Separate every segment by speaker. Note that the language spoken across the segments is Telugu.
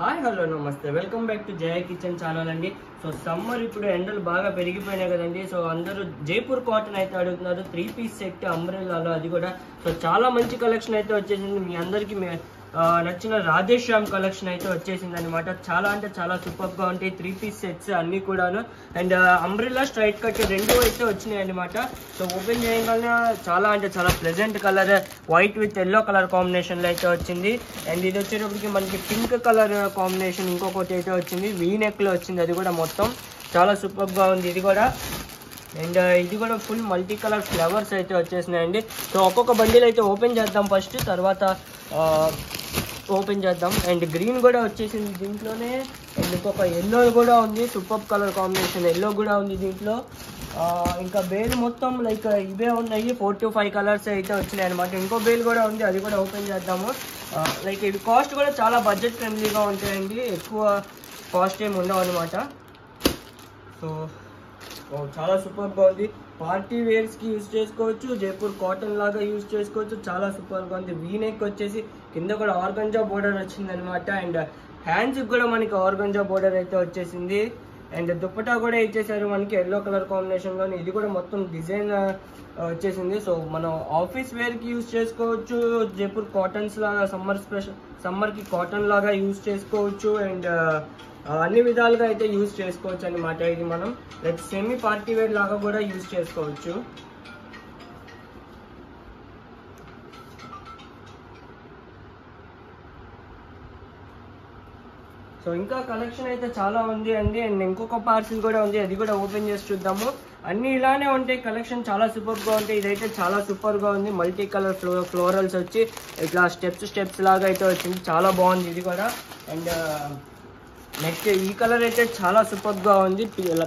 Speaker 1: హాయ్ హలో నమస్తే welcome back to Jaya kitchen channel అండి. సో సమ్మర్ ఇప్పుడు ఎండలు బాగా పెరిగిపోయినాయి కదండి. సో అందరూ జైపూర్ కాటన్ అయితే అడుగుతున్నారు. 3 పీస్ సెట్ అంబ్రెల్లాలో అది కూడా. సో చాలా మంచి కలెక్షన్ అయితే వచ్చేసింది. మీ అందరికి నచ్చిన రాధేశ్యామ్ కలెక్షన్ అయితే వచ్చేసింది అనమాట. చాలా అంటే చాలా సూపర్ గా ఉంటాయి 3 పీస్ సెట్స్ అన్ని కూడాను. అండ్ అంబ్రెల్లా స్ట్రైట్ కట్ రెండు అయితే వచ్చినాయి అనమాట. సో ఓపెన్ చేయగానే చాలా అంటే చాలా pleasant colour white with yellow colour combination లో అయితే వచ్చింది. అండ్ ఇది వచ్చేటప్పటికి మనకి పింక్ కలర్ కాంబినేషన్ ఇంకొకటి అయితే వచ్చింది. వీ నెక్ లో వచ్చింది. అది కూడా మొత్తం చాలా సూపర్ గా ఉంది ఇది కూడా. అండ్ ఇది కూడా ఫుల్ మల్టీ కలర్ ఫ్లవర్స్ అయితే వచ్చేసినాయండి. సో ఒక్కొక్క బండిల్ అయితే ఓపెన్ చేద్దాం ఫస్ట్, తర్వాత ఓపెన్ చేద్దాం. అండ్ గ్రీన్ కూడా వచ్చేసింది దీంట్లోనే. అండ్ ఇంకొక ఎల్లో కూడా ఉంది, సూపర్ కలర్ కాంబినేషన్ ఎల్లో కూడా ఉంది దీంట్లో. ఇంకా బేల్ మొత్తం లైక్ ఇవే ఉన్నాయి. 4 to 5 కలర్స్ అయితే వచ్చినాయి అనమాట. ఇంకో బేల్ కూడా ఉంది, అది కూడా ఓపెన్ చేద్దాము. లైక్ ఇవి కాస్ట్ కూడా చాలా బడ్జెట్ ఫ్రెండ్లీగా ఉంటాయండి, ఎక్కువ కాస్ట్ ఏమి ఉండవు అనమాట. సో చాలా సూపర్గా ఉంది. పార్టీ వేర్స్కి యూజ్ చేసుకోవచ్చు, జైపూర్ కాటన్ లాగా యూజ్ చేసుకోవచ్చు. చాలా సూపర్గా ఉంది. వీనెక్ వచ్చేసి కింద కూడా ఆర్గంజా బోర్డర్ వచ్చింది అనమాట. అండ్ హ్యాండ్స్కి కూడా మనకి ఆర్గంజా బోర్డర్ అయితే వచ్చేసింది. అండ్ దుప్పటా కూడా ఇచ్చేసారు మనకి ఎల్లో కలర్ కాంబినేషన్లో. ఇది కూడా మొత్తం డిజైన్ వచ్చేసింది. సో మనం ఆఫీస్ వేర్కి యూజ్ చేసుకోవచ్చు, జైపూర్ కాటన్స్ లాగా సమ్మర్కి కాటన్ లాగా యూజ్ చేసుకోవచ్చు. అండ్ అన్ని విధాలుగా అయితే యూజ్ చేసుకోవచ్చు అనమాట. ఇది మనం లైక్ సెమీ పార్టీ వేర్ లాగా కూడా యూజ్ చేసుకోవచ్చు. సో ఇంకా కలెక్షన్ అయితే చాలా ఉంది అండి. అండ్ ఇంకొక పార్సిల్ కూడా ఉంది, అది కూడా ఓపెన్ చేసి చూద్దాము. అన్ని ఇలానే ఉంటాయి, కలెక్షన్ చాలా సూపర్గా ఉంటాయి. ఇదైతే చాలా సూపర్గా ఉంది. మల్టీ కలర్ ఫ్లోరల్స్ వచ్చి ఇట్లా స్టెప్స్ లాగా అయితే వచ్చింది. చాలా బాగుంది ఇది కూడా. అండ్ నెక్స్ట్ ఈ కలర్ అయితే చాలా సూపర్గా ఉంది.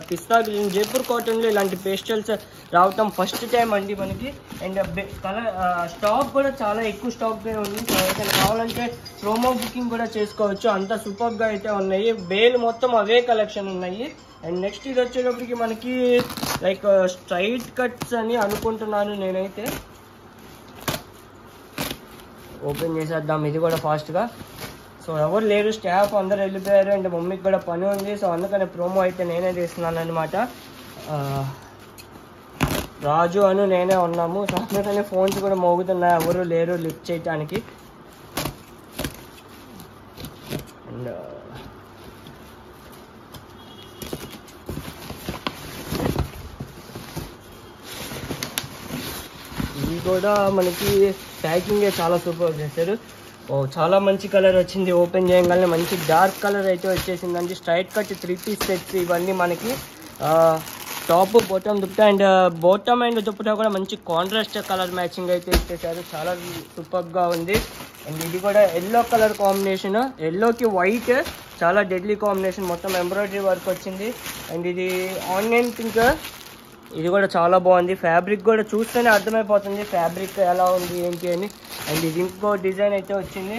Speaker 1: పిస్తా గ్రీన్. జైపూర్ కాటన్లో ఇలాంటి పేస్టల్స్ రావటం ఫస్ట్ టైం అండి మనకి. అండ్ కలర్ స్టాక్ కూడా చాలా ఎక్కువ స్టాక్గా ఉంది. సో అయితే కావాలంటే ప్రోమో బుకింగ్ కూడా చేసుకోవచ్చు, అంత సూపర్గా అయితే ఉన్నాయి. బేల్ మొత్తం అవే కలెక్షన్ ఉన్నాయి. అండ్ నెక్స్ట్ ఇది వచ్చేటప్పటికి మనకి లైక్ స్ట్రైట్ కట్స్ అని అనుకుంటున్నాను నేనైతే. ఓపెన్ చేసేద్దాం ఇది కూడా ఫాస్ట్గా. సో ఎవరు లేరు, స్టాఫ్ అందరు వెళ్ళిపోయారు. అండ్ మమ్మీకి కూడా పని ఉంది. సో అందుకని ప్రోమో అయితే నేనే తీస్తున్నాను అనమాట. రాజు అను నేనే ఉన్నాము. సో అందుకని ఫోన్స్ కూడా మోగుతున్నాయి, ఎవరు లేరు లిఫ్ట్ చేయడానికి. అండ్ ఇది కూడా మనకి ప్యాకింగ్ చాలా సూపర్ చేశారు. చాలా మంచి కలర్ వచ్చింది. ఓపెన్ చేయగానే మంచి డార్క్ కలర్ అయితే వచ్చేసిందండి. స్ట్రైట్ కట్ 3 పీస్ సెట్స్ ఇవన్నీ మనకి. Top bottom dupatta. And bottom and dupatta కూడా మంచి కాంట్రాస్ట్ కలర్ మ్యాచింగ్ అయితే ఇచ్చేసారు. చాలా సూపర్గా ఉంది. అండ్ ఇది కూడా ఎల్లో కలర్ కాంబినేషన్, ఎల్లోకి వైట్ చాలా డెడ్లీ కాంబినేషన్. మొత్తం ఎంబ్రాయిడరీ వర్క్ వచ్చింది. అండ్ ఇది ఆనియన్ పింక్. ఇది కూడా చాలా బాగుంది. ఫ్యాబ్రిక్ కూడా చూస్తేనే అర్థమైపోతుంది ఫ్యాబ్రిక్ ఎలా ఉంది ఏంటి అని. అండ్ ఇది ఇంకో డిజైన్ అయితే వచ్చింది.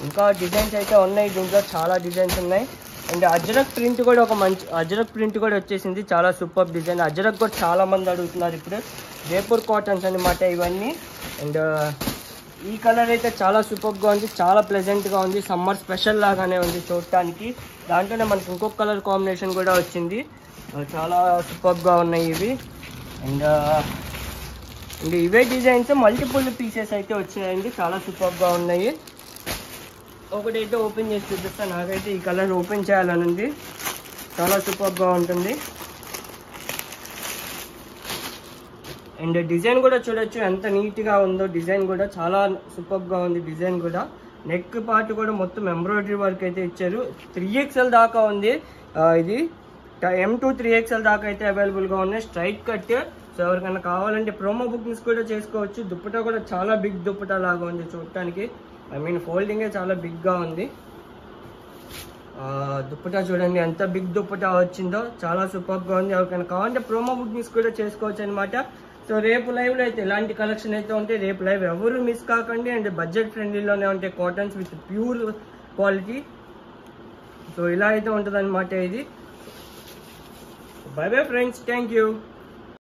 Speaker 1: ఇంకా డిజైన్స్ అయితే ఉన్నాయి దీంట్లో, చాలా డిజైన్స్ ఉన్నాయి. అండ్ అజ్రక్ ప్రింట్ కూడా ఒక మంచి అజ్రక్ ప్రింట్ కూడా వచ్చేసింది. చాలా సూపర్ డిజైన్. అజ్రక్ కూడా చాలా మంది అడుగుతున్నారు ఇప్పుడు. జైపూర్ కాటన్స్ అనమాట ఇవన్నీ. అండ్ ఈ కలర్ అయితే చాలా సూపర్గా ఉంది, చాలా ప్లెజెంట్గా ఉంది. సమ్మర్ స్పెషల్ లాగానే ఉంది చూడటానికి. దాంట్లోనే మనకి ఇంకొక కలర్ కాంబినేషన్ కూడా వచ్చింది. చాలా సూపర్గా ఉన్నాయి ఇవి. అండ్ ఇవే డిజైన్స్ మల్టిపుల్ పీసెస్ అయితే వచ్చినాయండి, చాలా సూపర్గా ఉన్నాయి. ఒకటైతే ఓపెన్ చేసి చూపిస్తాను. నాకైతే ఈ కలర్ ఓపెన్ చేయాలని ఉంది, చాలా సూపర్గా ఉంటుంది. అండ్ డిజైన్ కూడా చూడొచ్చు ఎంత నీట్గా ఉందో. డిజైన్ కూడా చాలా సూపర్గా ఉంది. డిజైన్ కూడా నెక్ పార్ట్ కూడా మొత్తం ఎంబ్రాయిడరీ వర్క్ అయితే ఇచ్చారు. 3XL దాకా ఉంది. ఇది M to 3XL దాకా అయితే అవైలబుల్గా ఉన్నాయి. Straight cut. సో ఎవరికైనా కావాలంటే ప్రోమో బుకింగ్స్ కూడా చేసుకోవచ్చు. దుప్పటా కూడా చాలా బిగ్ దుప్పటా లాగా ఉంది చూడటానికి. ఐ మీన్ ఫోల్డింగే చాలా బిగ్గా ఉంది. దుప్పటా చూడండి ఎంత బిగ్ దుప్పటా వచ్చిందో, చాలా సూపర్గా ఉంది. ఎవరికైనా కావాలంటే ప్రోమో బుకింగ్స్ కూడా చేసుకోవచ్చు అనమాట. సో రేపు లైవ్లో అయితే ఇలాంటి కలెక్షన్ అయితే ఉంటాయి. రేపు లైవ్ ఎవరు మిస్ కాకండి. అండ్ బడ్జెట్ ఫ్రెండ్లీలోనే ఉంటాయి cottons with pure quality. So ఇలా అయితే ఉంటుంది అనమాట ఇది. Bye bye friends, thank you.